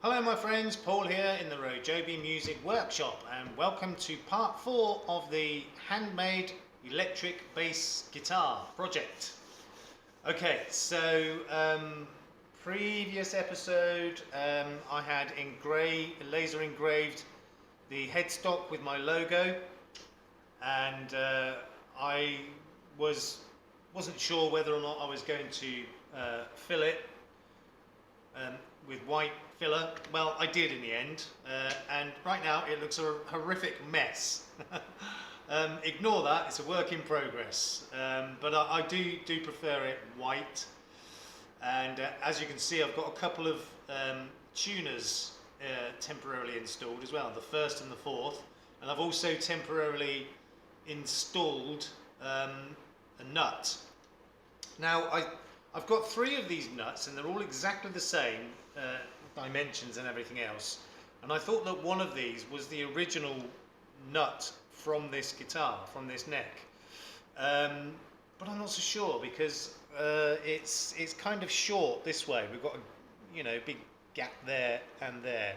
Hello my friends, Paul here in the RoJoBe Music Workshop, and welcome to part 4 of the Handmade electric bass guitar project. Okay, so previous episode I had laser engraved the headstock with my logo, and I wasn't sure whether or not I was going to fill it with white filler. Well, I did in the end, and right now it looks a horrific mess. Ignore that, it's a work in progress, but I do prefer it white. And as you can see, I've got a couple of tuners temporarily installed as well, the first and the fourth, and I've also temporarily installed a nut. Now I've got 3 of these nuts, and they're all exactly the same dimensions and everything else, and I thought that one of these was the original nut from this guitar, from this neck, but I'm not so sure because it's kind of short this way. We've got a big gap there and there,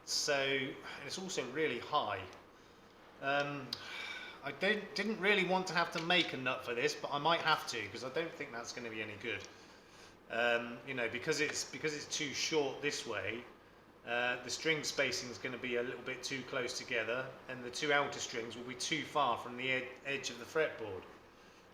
so it's also really high. I didn't really want to have to make a nut for this, but I might have to, because I don't think that's going to be any good. Because it's too short this way, the string spacing is going to be a little bit too close together, and the 2 outer strings will be too far from the edge of the fretboard.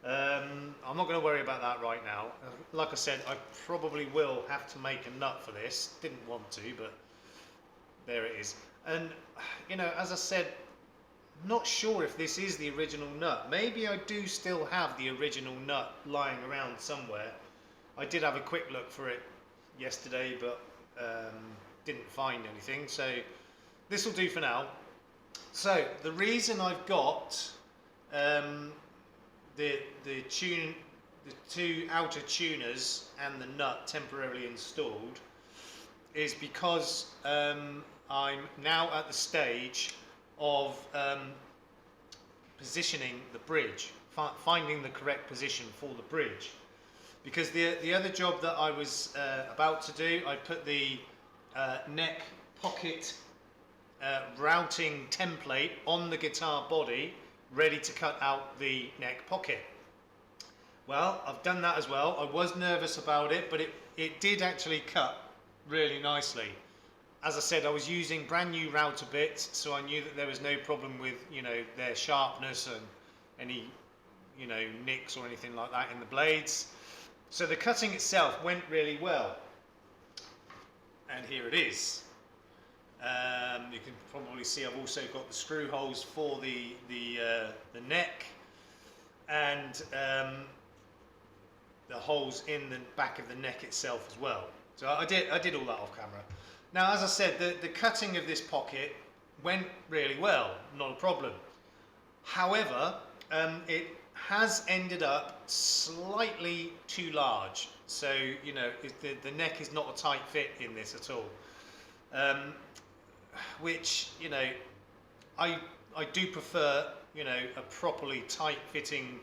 I'm not going to worry about that right now. Like I said, I probably will have to make a nut for this. Didn't want to, but there it is. And as I said, not sure if this is the original nut. Maybe I do still have the original nut lying around somewhere. I did have a quick look for it yesterday, but didn't find anything, so this will do for now. So the reason I've got the 2 outer tuners and the nut temporarily installed is because I'm now at the stage of positioning the bridge, finding the correct position for the bridge, because the other job that I was about to do, I put the neck pocket routing template on the guitar body ready to cut out the neck pocket. Well, I've done that as well. I was nervous about it, but it did actually cut really nicely. As I said, I was using brand new router bits, so I knew that there was no problem with their sharpness and any nicks or anything like that in the blades. So the cutting itself went really well, and here it is. You can probably see I've also got the screw holes for the neck, and the holes in the back of the neck itself as well. So I did all that off camera. Now, as I said, the cutting of this pocket went really well, not a problem. However, it has ended up slightly too large. So, the neck is not a tight fit in this at all. Which, I do prefer, a properly tight fitting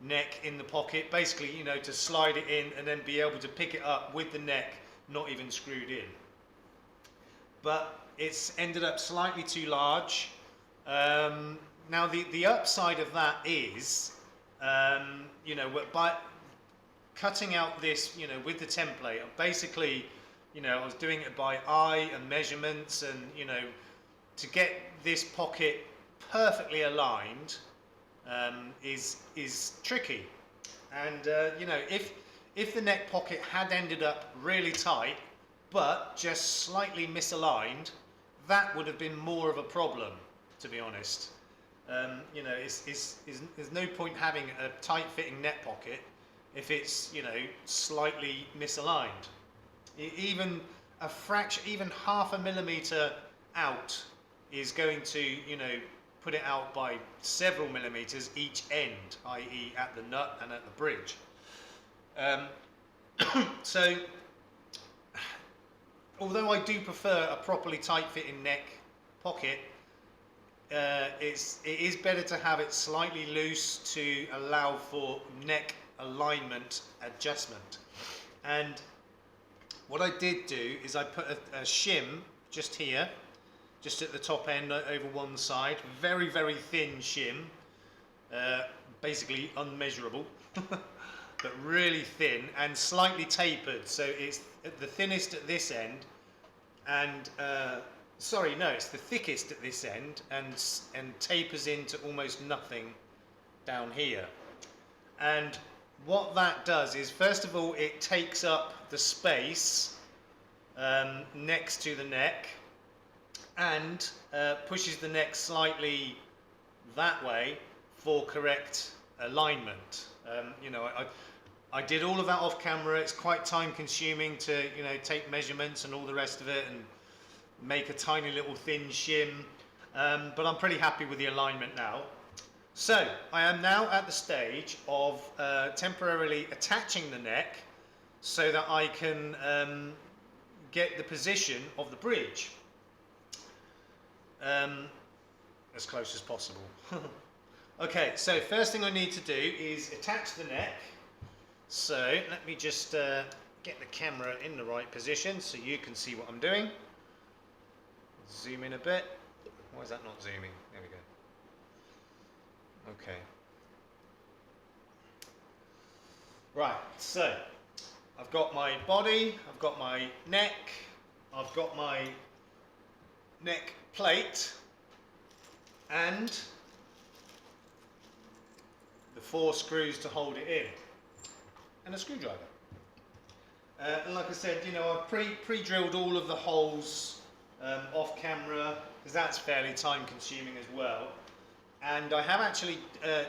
neck in the pocket. Basically, to slide it in and then be able to pick it up with the neck not even screwed in. But it's ended up slightly too large. Now the upside of that is, by cutting out this, with the template, basically, I was doing it by eye and measurements, and to get this pocket perfectly aligned is tricky. And if the neck pocket had ended up really tight but just slightly misaligned, that would have been more of a problem, to be honest. There's no point having a tight-fitting neck pocket if it's slightly misaligned. Even a fraction, even half a millimeter out is going to put it out by several millimeters each end, i.e. at the nut and at the bridge. So although I do prefer a properly tight-fitting neck pocket, it is better to have it slightly loose to allow for neck alignment adjustment. And What I did do is I put a shim just here, just at the top end over one side, very, very thin shim, basically unmeasurable, but really thin and slightly tapered, so it's at the thinnest at this end, and sorry, no, it's the thickest at this end, and tapers into almost nothing down here. And what that does is, first of all, it takes up the space next to the neck and pushes the neck slightly that way for correct alignment. You know, I did all of that off camera. It's quite time consuming to, you know, take measurements and all the rest of it and make a tiny little thin shim, but I'm pretty happy with the alignment now. So I am now at the stage of temporarily attaching the neck so that I can get the position of the bridge as close as possible. Okay, so first thing I need to do is attach the neck. So let me just get the camera in the right position so you can see what I'm doing. Zoom in a bit. Why is that not zooming? There we go. Okay. Right, so I've got my body, I've got my neck, I've got my neck plate, and the 4 screws to hold it in, and a screwdriver. And like I said, you know, I've pre-drilled all of the holes off camera, because that's fairly time consuming as well. And I have actually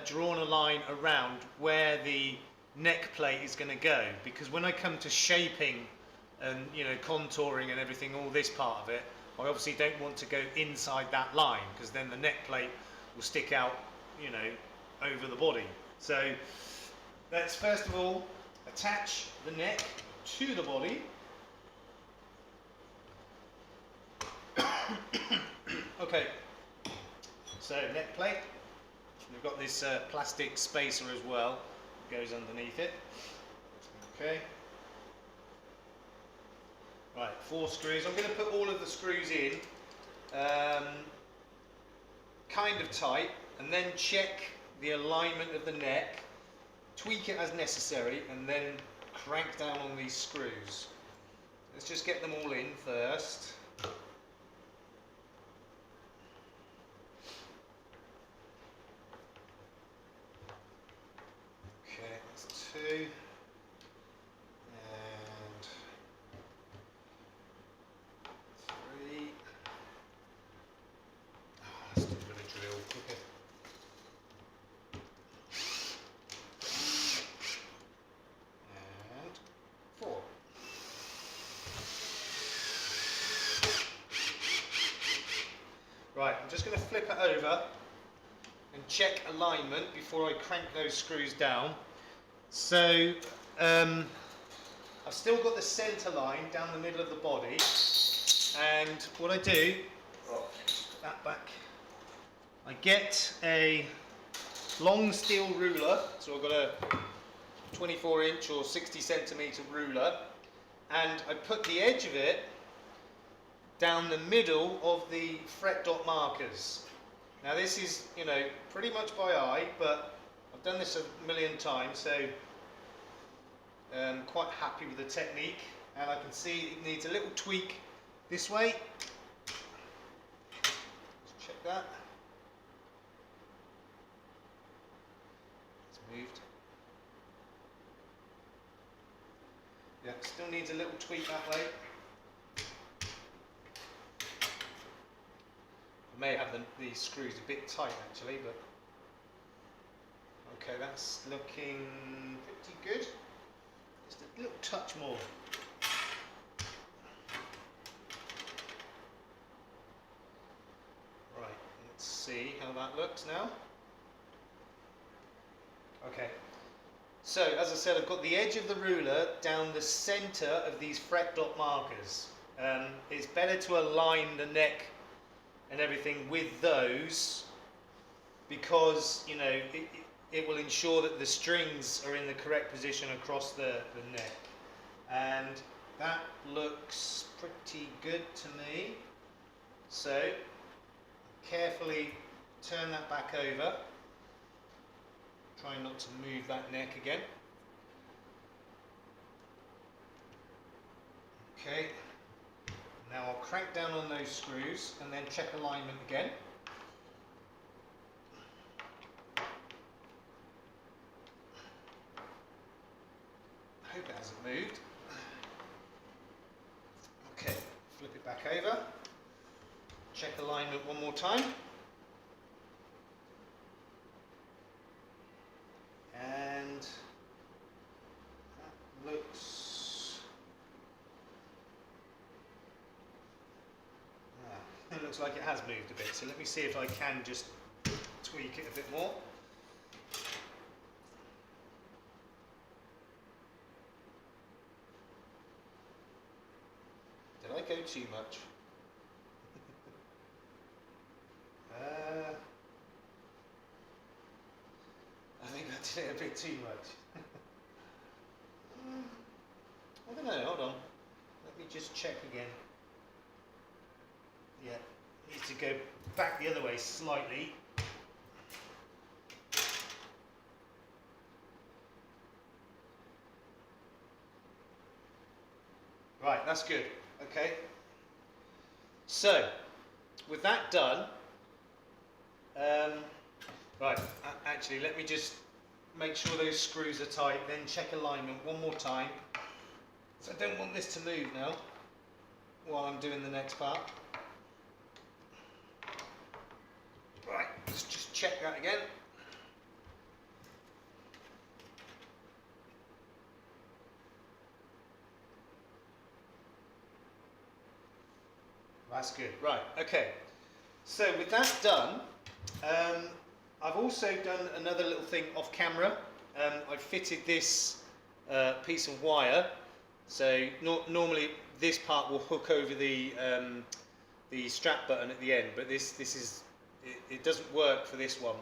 drawn a line around where the neck plate is going to go, because when I come to shaping and, you know, contouring and everything, all this part of it, I obviously don't want to go inside that line, because then the neck plate will stick out, you know, over the body. So let's first of all attach the neck to the body. Okay, so neck plate, we've got this plastic spacer as well, that goes underneath it. Okay, right, 4 screws. I'm going to put all of the screws in kind of tight, and then check the alignment of the neck, tweak it as necessary, and then crank down on these screws. Let's just get them all in first. Okay, that's 2. And 3. Oh, let's do a bit of drill quicker. And 4. Right, I'm just going to flip it over and check alignment before I crank those screws down. So I've still got the centre line down the middle of the body, and what I do, put that back, I get a long steel ruler, so I've got a 24-inch or 60-centimetre ruler, and I put the edge of it down the middle of the fret dot markers. Now this is, you know, pretty much by eye, but I've done this a million times, so I'm quite happy with the technique. And I can see it needs a little tweak this way. Let's check that. It's moved. Yeah, still needs a little tweak that way. I may have these screws a bit tight actually, but okay, that's looking pretty good. Just a little touch more. Right, let's see how that looks now. Okay, so as I said, I've got the edge of the ruler down the centre of these fret dot markers. It's better to align the neck and everything with those, because, you know, it will ensure that the strings are in the correct position across the neck. And that looks pretty good to me. So carefully turn that back over. Try not to move that neck again. Okay, now I'll crank down on those screws and then check alignment again. I hope it hasn't moved. Okay, flip it back over. Check alignment one more time. And that looks... it looks like it has moved a bit, so let me see if I can just tweak it a bit more. Did I go too much? I think I did it a bit too much. I don't know, hold on. Let me just check again. Yeah, needs to go back the other way slightly. Right, that's good. Okay. So, with that done, right, actually let me just make sure those screws are tight, then check alignment one more time. So I don't want this to move now while I'm doing the next part. Right, let's just check that again. That's good. Right, okay. So with that done, I've also done another little thing off camera. I've fitted this piece of wire. So normally this part will hook over the strap button at the end, but it doesn't work for this one.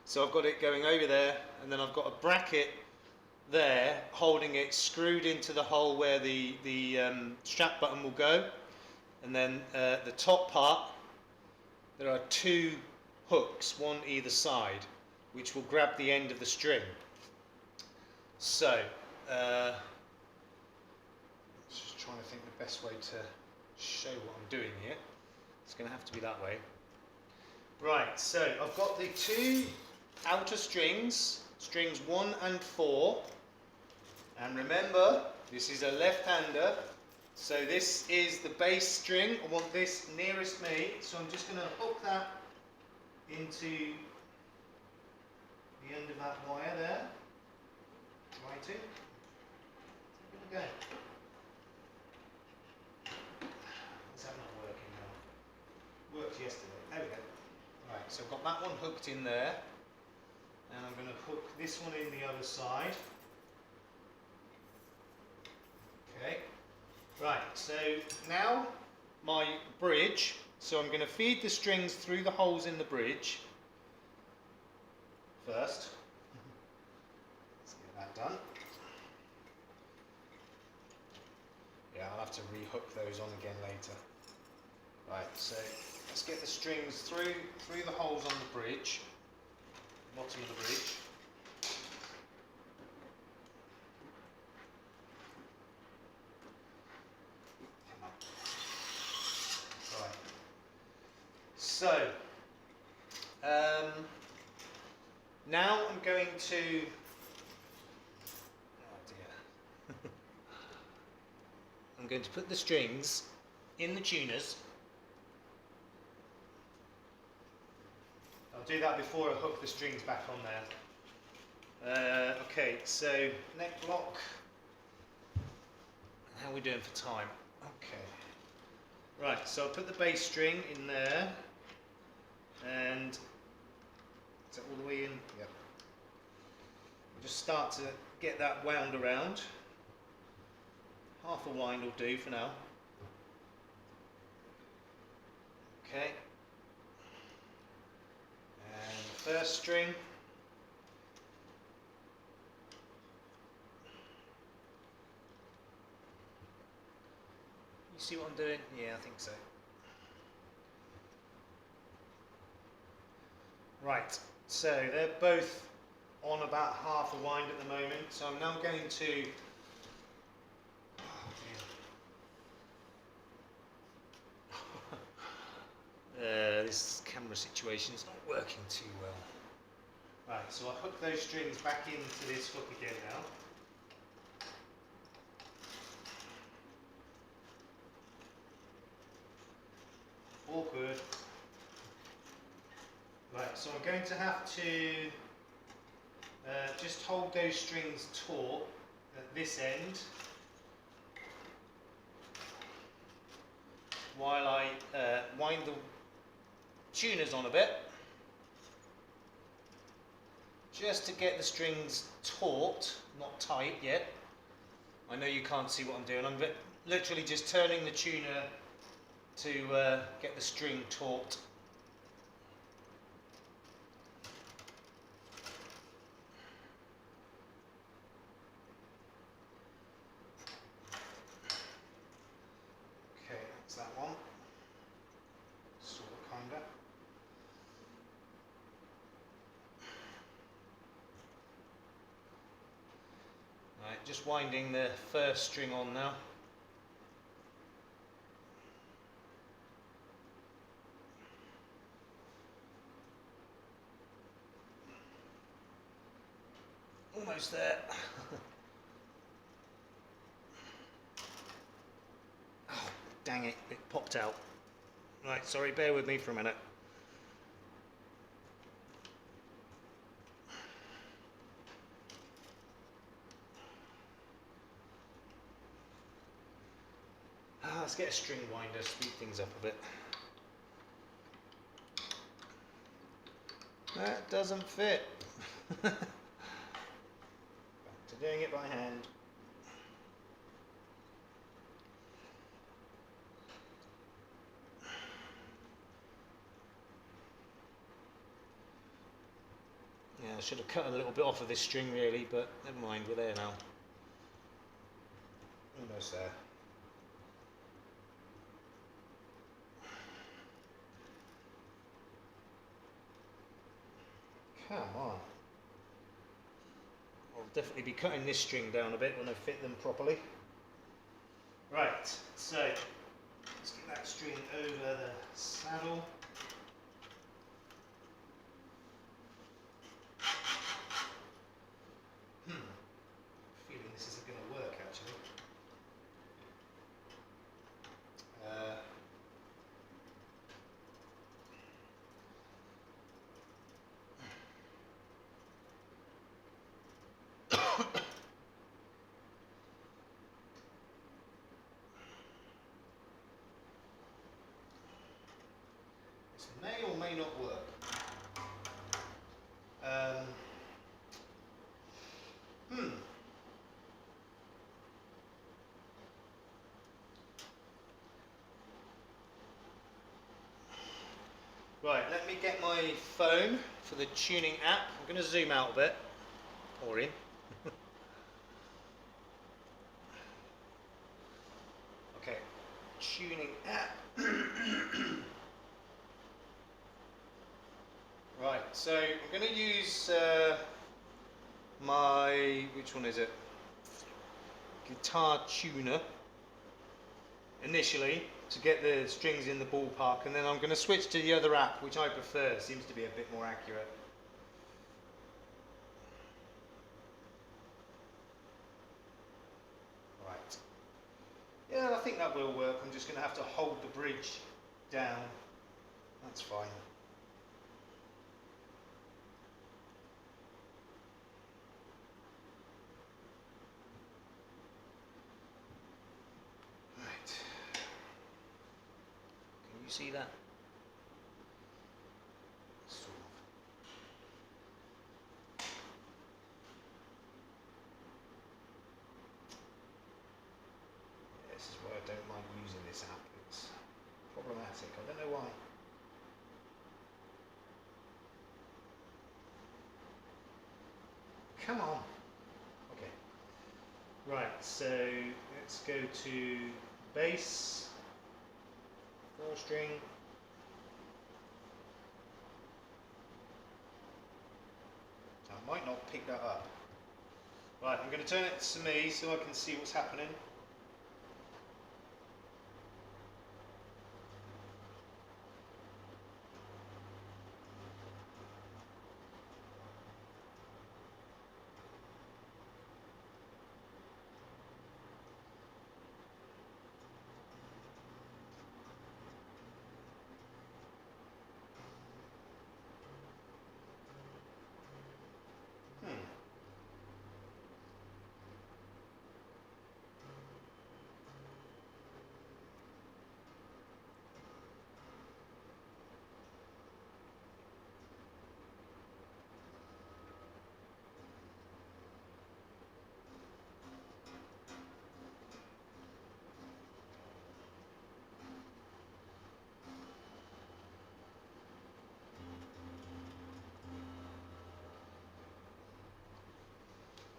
So I've got it going over there, and then I've got a bracket there holding it screwed into the hole where the strap button will go. And then the top part, there are two hooks, one either side, which will grab the end of the string. So, just trying to think the best way to show what I'm doing here. It's going to have to be that way. Right, so I've got the two outer strings, strings 1 and 4. And remember, this is a left-hander. So this is the bass string. I want this nearest me, so I'm just going to hook that into the end of that wire there. Try to. There we go. Is that not working now? Worked yesterday. There we go. Right, so I've got that one hooked in there, and I'm going to hook this one in the other side. Okay. Right, so now my bridge, so I'm going to feed the strings through the holes in the bridge first. Let's get that done. Yeah, I'll have to re-hook those on again later. Right, so let's get the strings through the holes on the bridge, bottom of the bridge. So, now I'm going to, oh dear, I'm going to put the strings in the tuners. I'll do that before I hook the strings back on there. Okay, so neck block, how are we doing for time? Okay, right, so I'll put the bass string in there. And is that all the way in? Yep. We'll just start to get that wound around. Half a wind will do for now. Okay. And the first string. You see what I'm doing? Yeah, I think so. Right, so they're both on about half a wind at the moment, so I'm now going to this camera situation is not working too well. Right, so I'll hook those strings back into this hook again now. Awkward. Right, so I'm going to have to just hold those strings taut at this end while I wind the tuners on a bit, just to get the strings taut, not tight yet. I know you can't see what I'm doing. I'm literally just turning the tuner to get the string taut. Okay, that's that one. Sort of, kinda. Right, just winding the first string on now. Almost there. Oh, dang it, it popped out. Right, sorry, bear with me for a minute. Let's get a string winder, speed things up a bit. That doesn't fit. Back to doing it by hand. Yeah, I should have cut a little bit off of this string really, but never mind, we're there now. Almost there. Come on. I'll definitely be cutting this string down a bit when I fit them properly. Right, so let's get that string over the saddle. Feeling this isn't going to work actually. This may or may not work. Right, let me get my phone for the tuning app. I'm going to zoom out a bit, or in. Okay, tuning app. Right, so I'm going to use which one is it? Guitar tuner initially to get the strings in the ballpark, and then I'm going to switch to the other app, which I prefer, seems to be a bit more accurate. Right. Yeah, I think that will work. I'm just going to have to hold the bridge down. That's fine. You see that? Sort of. This is why I don't like using this app. It's problematic. I don't know why. Come on. Okay. Right, so let's go to bass, 4-string. I might not pick that up. Right, I'm going to turn it to me so I can see what's happening.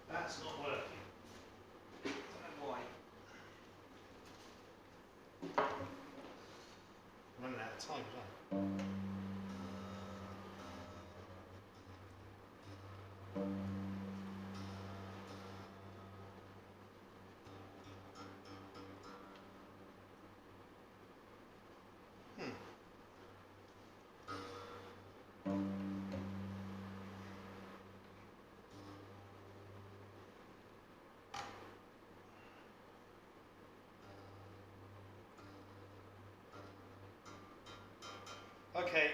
That's not working. I don't know why. I'm running out of time as well. Okay,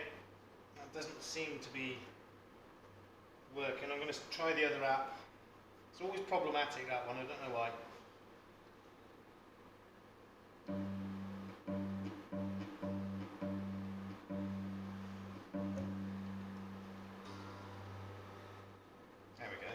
that doesn't seem to be working. I'm going to try the other app. It's always problematic, that one, I don't know why. There we go.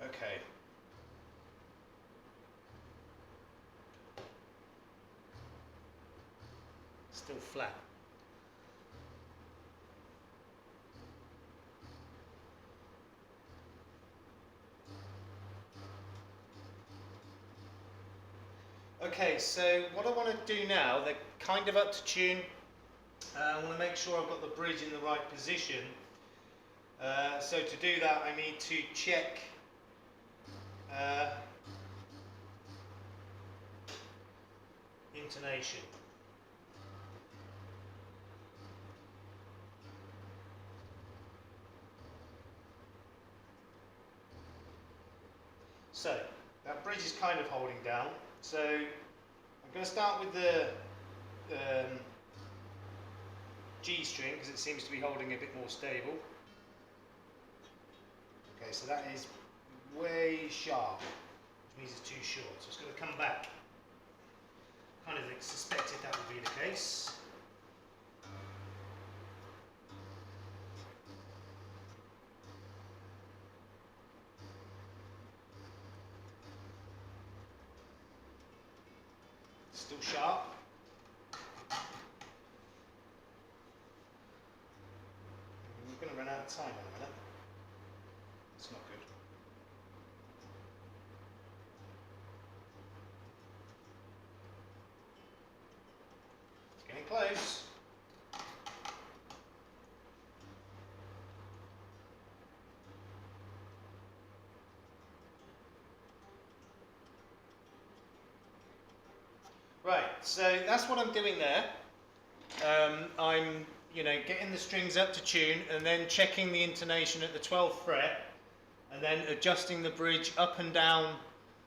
Okay. Still flat. Okay, so what I want to do now, they're kind of up to tune. I want to make sure I've got the bridge in the right position. So to do that, I need to check intonation. So that bridge is kind of holding down. So I'm going to start with the G string because it seems to be holding a bit more stable. Okay, so that is way sharp, which means it's too short. So it's going to come back. Kind of suspected that would be the case. Still sharp. We're going to run out of time in a minute. It's not good. It's getting close. Right, so that's what I'm doing there. I'm, getting the strings up to tune and then checking the intonation at the 12th fret and then adjusting the bridge up and down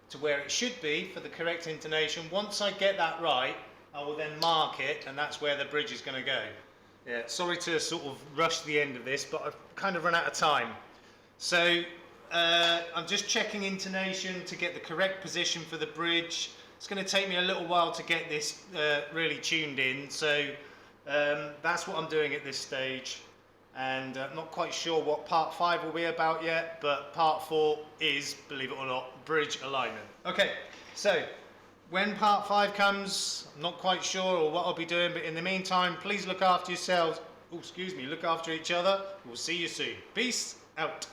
to where it should be for the correct intonation. Once I get that right, I will then mark it and that's where the bridge is going to go. Yeah, sorry to sort of rush the end of this, but I've kind of run out of time. So I'm just checking intonation to get the correct position for the bridge It's going to take me a little while to get this really tuned in, so that's what I'm doing at this stage. And not quite sure what part 5 will be about yet, but part 4 is, believe it or not, bridge alignment. Okay, so when part 5 comes, I'm not quite sure or what I'll be doing, but in the meantime, please look after yourselves. Oh, excuse me, look after each other. We'll see you soon. Peace out.